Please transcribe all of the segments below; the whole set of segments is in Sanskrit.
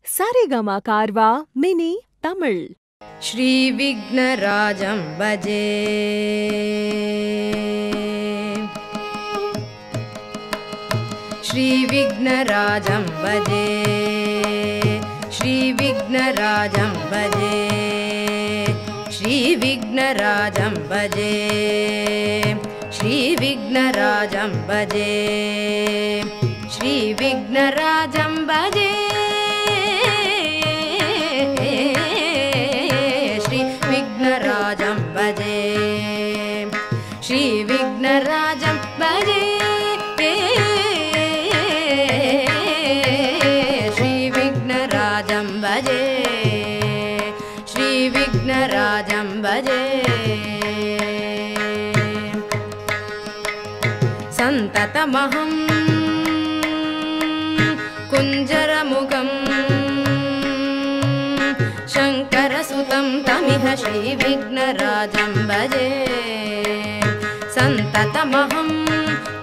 सारेगामा कारवा मिनी तमिळ್ श्री विघ्नराजं भजे श्री विघ्नराजं भजे श्री विघ्नराजं भजे श्री विघ्नराजं भजे श्री विघ्नराजं भजे श्री विघ्नराजं भजे विघ्नराजं भजे श्री विघ्नराजं भजे श्री विघ्नराजं भजे श्री विघ्नराजं भजे सन्ततमहं कुञ्जरमुखं शङ्करसुतं तमिह श्री विघ्नराजं भजे सन्ततमहं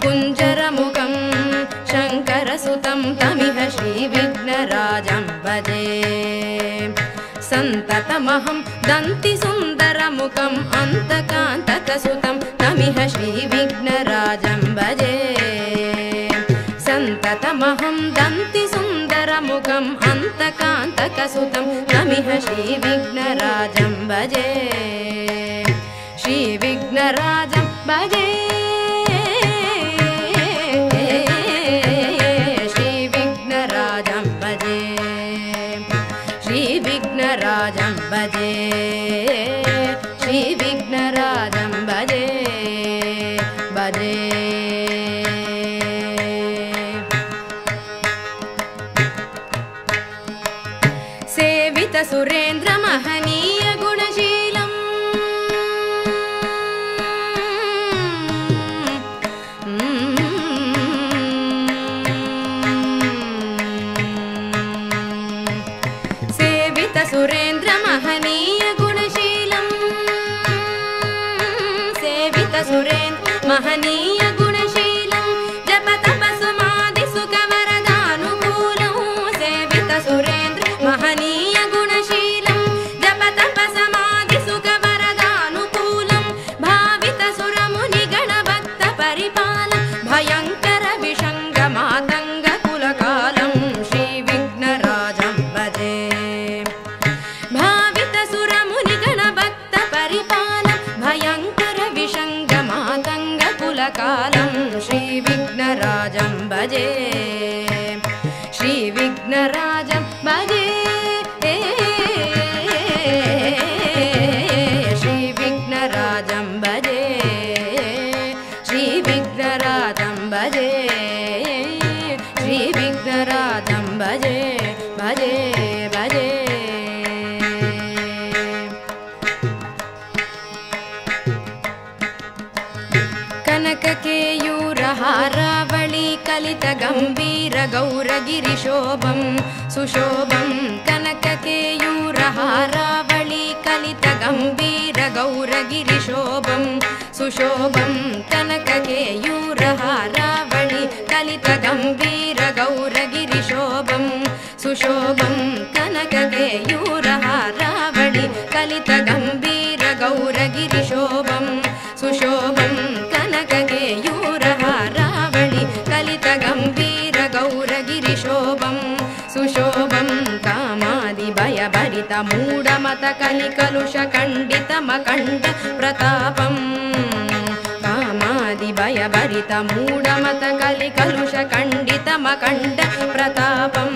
कुञ्जरमुखं शङ्करसुतं तमिह श्री विघ्नराजं भजे सन्ततमहं दन्तिसुन्दरमुखं अन्तकान्तकसुतं तमिह श्री विघ्नराजं भजे सन्ततमहं दन्तिसुन्दरमुखं अन्तकान्तकसुतं तमिह श्री विघ्नराजं भजे श्री विघ्नराजं भजे श्री विघ्नराजं भजे श्री विघ्नराजं भजे श्री विघ्नराजं भजे भजे सेवित सुरेन्द्र महनीय गुणशीलम् सेवित सुरेन्द्र महनीय गुणशीलम् सेवित सुरेन्द्र महनीय गुणशीलम् जप तपस्मादि सुखवरदानुकूलं सेवित सुरेन्द्र महनीय गुणशीलं जप तपस्मादि सुखवरदानुकूलं भावित सुरमुनिगण भक्त परिपालं भयंकर विषंग मातंग कुलकालं श्री विघ्नराजं भजे भावित सुरमुनिगण भक्त परिपालं भयंकर विषंग मातंग कुलकालं श्री विघ्नराजं भजे श्री विघ्नराजं भजे श्री विघ्नराजं भजे श्री विघ्नराजं भजे श्री विघ्नराजं भजे भजे भजे कनक केयूर हारावळि कलित गंभीर गौरगिरिशोभं सुशोभं कनक केयूर हारावळि कलित गंभीर गौरगिरिशोभं सुशोभं कनक केयूर हारावळि कलित गंभीर गौरगिरिशोभं सुशोभं कनक केयूर हारावळि कलित गंभीर गौरगिरिशोभं सुशोभं कनक केयूर हारावळि कलित गंभीर गौरगिरिशोभं सुशोभं कामादि भयभरित मूढमत कलिकलुष खण्डित मकण्ड प्रतापं कामादि भयभरित मूढमत कलिकलुष खण्डित मकण्ड प्रतापं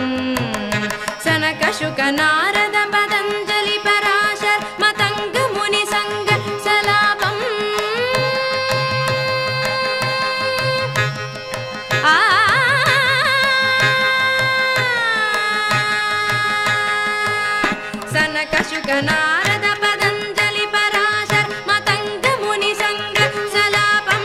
सनकशुक नारद पतञ्जलि पराशर मतंग मुनि संग सलापं सनकशुक नारद पतञ्जलि पराशर मतंग मुनि संग सलापं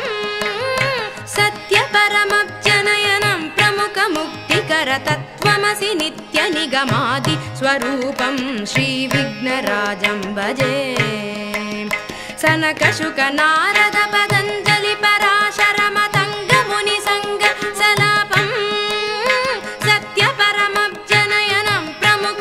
सत्य परमब्जनयनं प्रमुख मुक्तिकर तत्त्वमसि नित्य निगमादि स्वरूपं श्री विघ्नराजं भजे सनकशुक नारद पतञ्जलि पराशर मतंग मुनि संग सलापं सत्य परमब्जनयनं प्रमुख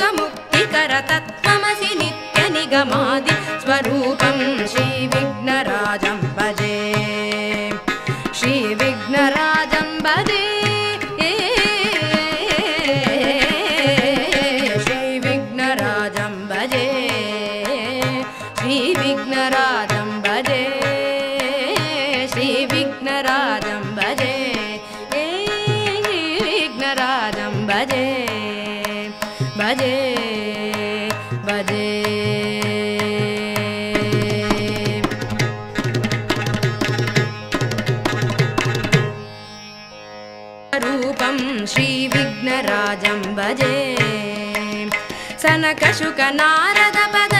भजे भजे रूपं श्रीविघ्नराजं भजे सनकशुक नारद पद